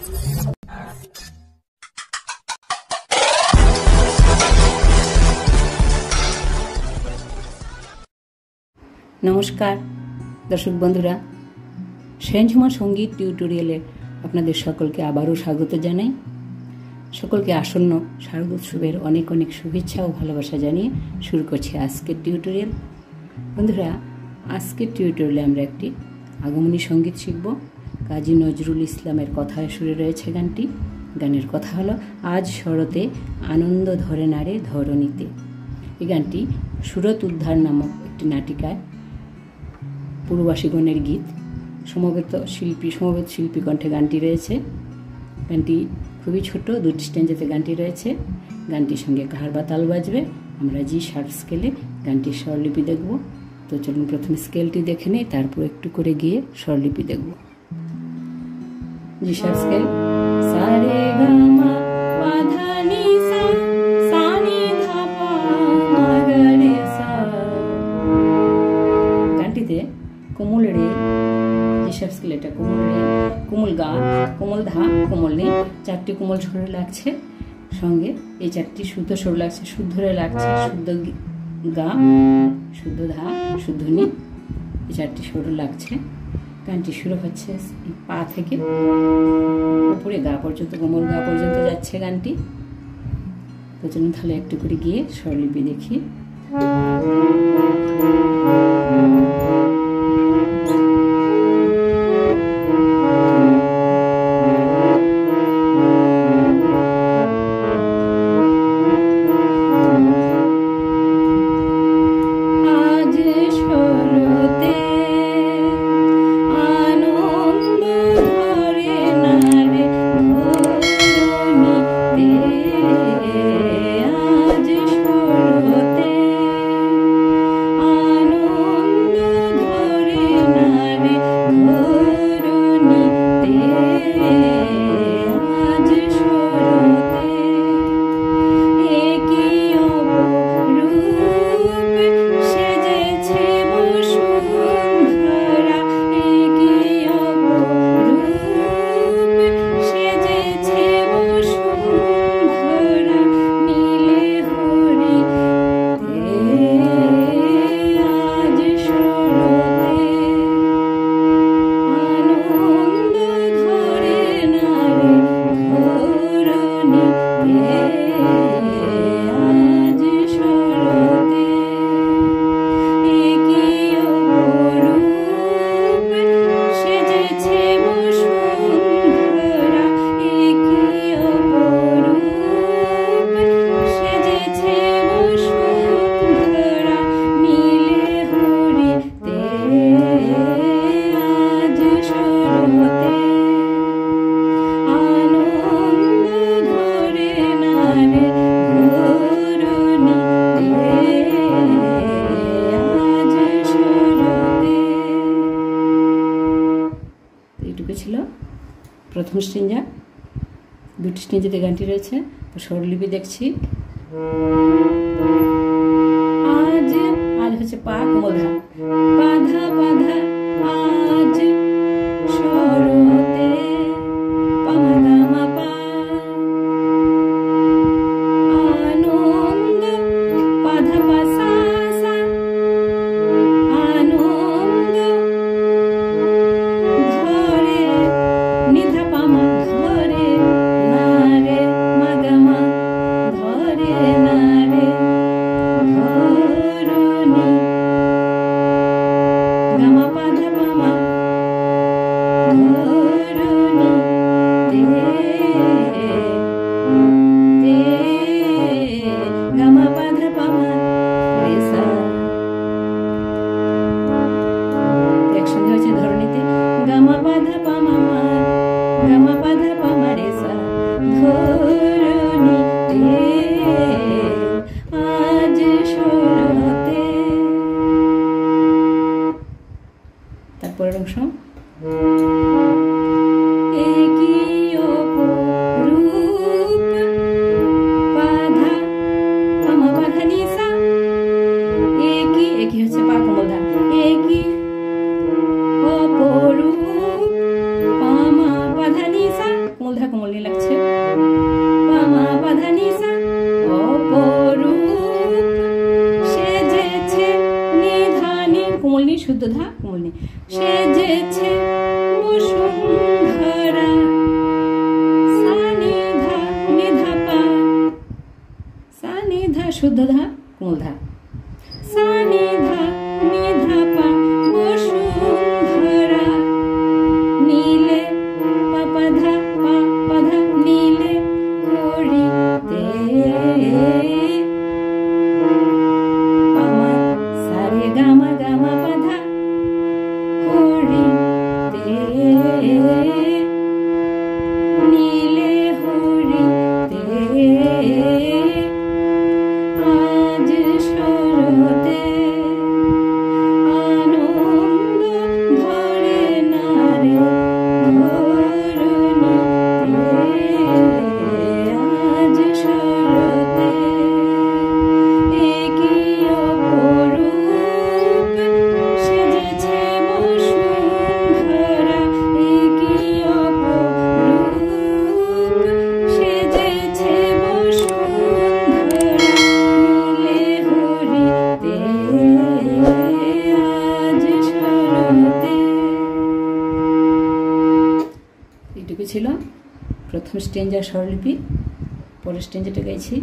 নমস্কার দর্শক বন্ধুরা, সেনঝুমা সঙ্গীত টিউটোরিয়ালে আপনাদের সকলকে আবারও স্বাগত জানাই। সকলকে আসন্ন শারদোৎসবের অনেক অনেক শুভেচ্ছা ও ভালোবাসা জানিয়ে শুরু করছি আজকের টিউটোরিয়াল। বন্ধুরা, আজকের টিউটোরিয়ালে আমরা একটি আগমনী সঙ্গীত শিখব। কাজী নজরুল ইসলামের কথায় সুরে রয়েছে গানটি। গানের কথা হলো আজ শরতে আনন্দ ধরে নারে ধরণীতে। এই গানটি সুরত উদ্ধার নামক একটি নাটিকায় পূর্ববাসীগণের গীত, সমবেত শিল্পী কণ্ঠে গানটি রয়েছে। গানটি খুবই ছোট, 2টি স্ট্যাঞ্জাতে গানটি রয়েছে। গানটির সঙ্গে কাহার বা তাল বাজবে। আমরা জি শার্প স্কেলে গানটির স্বরলিপি দেখব। তো চলুন প্রথমে স্কেলটি দেখে নেই, তারপর একটু করে গিয়ে স্বরলিপি দেখব। জি শার্প স্কেল, সা রে গা মা পা ধা নি সা, সা নি ধা পা মা গা রে সা। গানটিতে কোমল রে, জি শার্প স্কেল এটা কোমল রে, কোমল গা, কোমল ধা, কোমল নি, 4টি কোমল স্বর লাগছে। সঙ্গে এই 4টি শুদ্ধ স্বর লাগছে, শুদ্ধ রে লাগছে, শুদ্ধ গা, শুদ্ধ ধা, শুদ্ধ নি, এই 4টি স্বর লাগছে। গানটি শুরু হচ্ছে পা থেকে উপরে গা পর্যন্ত, কোমল গা পর্যন্ত যাচ্ছে গানটি। তো চলুন তাহলে একটু করে গিয়ে স্বরলিপি দেখি। ছিল প্রথম স্ট্যাঞ্জা। 2টি স্ট্যাঞ্জাতে গানটি রয়েছে। স্বরলিপি দেখছি। আজ, আজ হচ্ছে পা, কোমল ধা, পা ধা পা ধা, আজ শরতে পা মা গা মা পা, আনন্দ পা ধা পা সা সা, আনন্দ ধরে নি ধা পা মা, ধরে না রে মা গা মা, ধরে না রে ধরণী, গা মা পা ধা পা মা, ধরণী তে তে, গা মা পা ধা পা মা রে সা। একসঙ্গে হচ্ছে ধরণীতে গা মা পা ধা পা মা মা, গা মা পা ধা পা মা রে সা, ধরণী তে আজ শরতে। তারপরের অংশ, একই অপরূপ পা ধা পা মা পা ধা নি সা, একই, একই হচ্ছে পা কোমল ধা, একই অপরূপ পা মা পা ধা নি সা, কোমল নি, সেজেছে বসুন্ধরা, সা নি ধা পা, সা নি ধা শুদ্ধ ধা কোমল ধা, সা নি ধা পা, বসুন্ধরা, নীলে পা পা ধা নীলে হরিতে, পামা সা রে গা মা পা ধা হরিতে, নীলে হরিতে, আজ শরতে আনন্দ ধরে না রে ধরণীতে, আজ শরতে একই অপরূপ সেজেছে বসুন্ধরা, একই অপরূপ সেজেছে বসুন্ধরা, নীলে হরিতে, আজ শরতে। এইটুকু ছিল প্রথম স্ট্যাঞ্জার স্বরলিপি। পরের স্ট্যাঞ্জাটা গাইছি।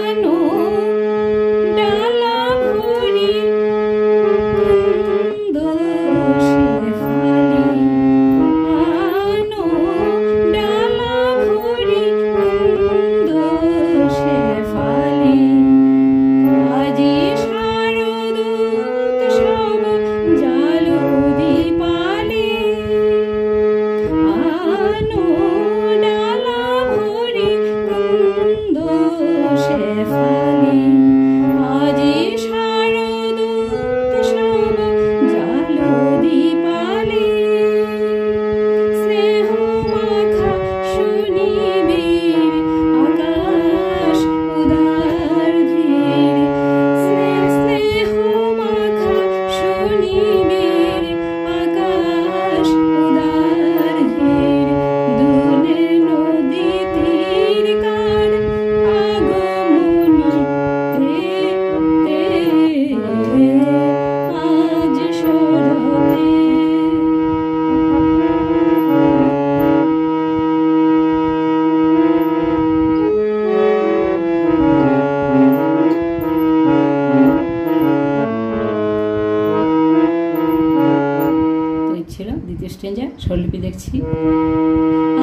আনো ডালা ভরি কুন্দ শেফালি, আনো ডালা ভরি কুন্দ শেফালি, আজি শারদূত সব জালো দীপালি, আনো ডালা ভরি কুন্দ শেফালি, আজি শারদূত সব জালো দীপালি, স্নেহ মাখা শুনিবে আকাশ উদার ধীরে, স্নেহ মাখা শুনিবে আকাশ উদার ধীরে, দুলে নদী তীর কার আগমনীতে, আজ শরতে। তো এই ছিল দ্বিতীয় স্ট্যাঞ্জা। স্বরলিপি দেখছি।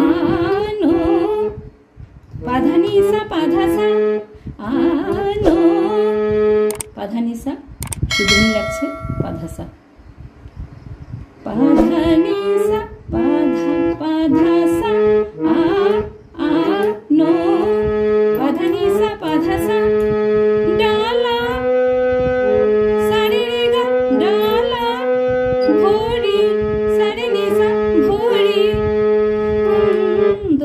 আনো পাধানিসা পাধাসা, আনো পাধানিসা সুন্দর লাগছে, পাধাসা, পাধানিসা পাধাসা, আনো পাধানিসা পাধাসা, ডালা সা রে রে গা ডালা ভরি, সা রে নি সা ভরি, কুন্দ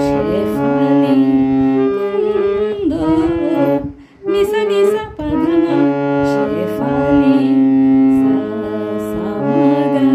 শেফালি, কুন্দ নিসা নিসা পাধামা শেফালি, সা সা মা গা।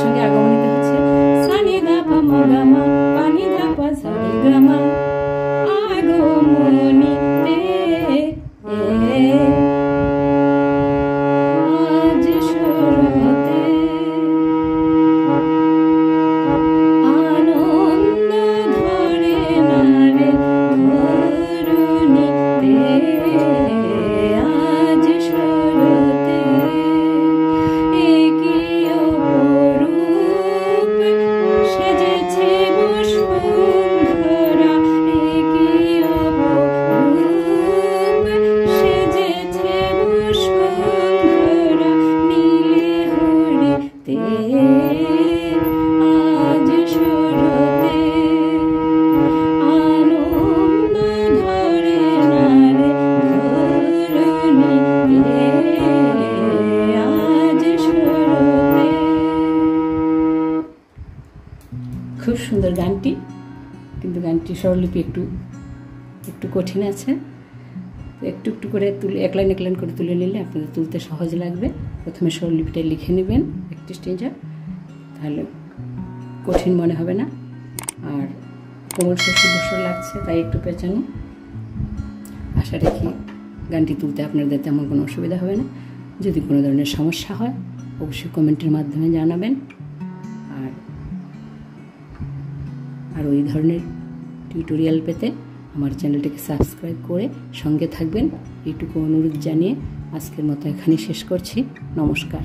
সঙ্গে আগমনিত হচ্ছে সা নি ধা পা মা গা মা পা নি ধা পা সা রে গা মা আগমনিতে আজ সুরতে আনন্দ ধরে না রে ধরণীতে আজ সুরতে একই অপরূপ সেজেছে বসুন্ধরা একই অপরূপ সেজেছে বসুন্ধরা নীলে হরিতে আজ সুরতে আনন্দ ধরে না রে ধরণীতে আজ সুরতে। খুব সুন্দর গানটি, কিন্তু গানটি স্বরলিপি একটু একটু কঠিন আছে। একটু একটু করে তুলে এক লাইন করে তুলে নিলে আপনাদের তুলতে সহজ লাগবে। প্রথমে স্বরলিপিটা লিখে নেবেন একটি স্টেঞ্জা, তাহলে কঠিন মনে হবে না। আর কোমল সুদর্শন লাগছে তাই একটু পেঁচানো। আশা রাখি গানটি তুলতে আপনাদের তেমন কোনো অসুবিধা হবে না। যদি কোনো ধরনের সমস্যা হয় অবশ্যই কমেন্টের মাধ্যমে জানাবেন। আর ওই ধরনের টিউটোরিয়াল পেতে আমার চ্যানেলটিকে সাবস্ক্রাইব করে সঙ্গে থাকবেন, এইটুকু অনুরোধ জানিয়ে আজকের মতো এখানেই শেষ করছি। নমস্কার।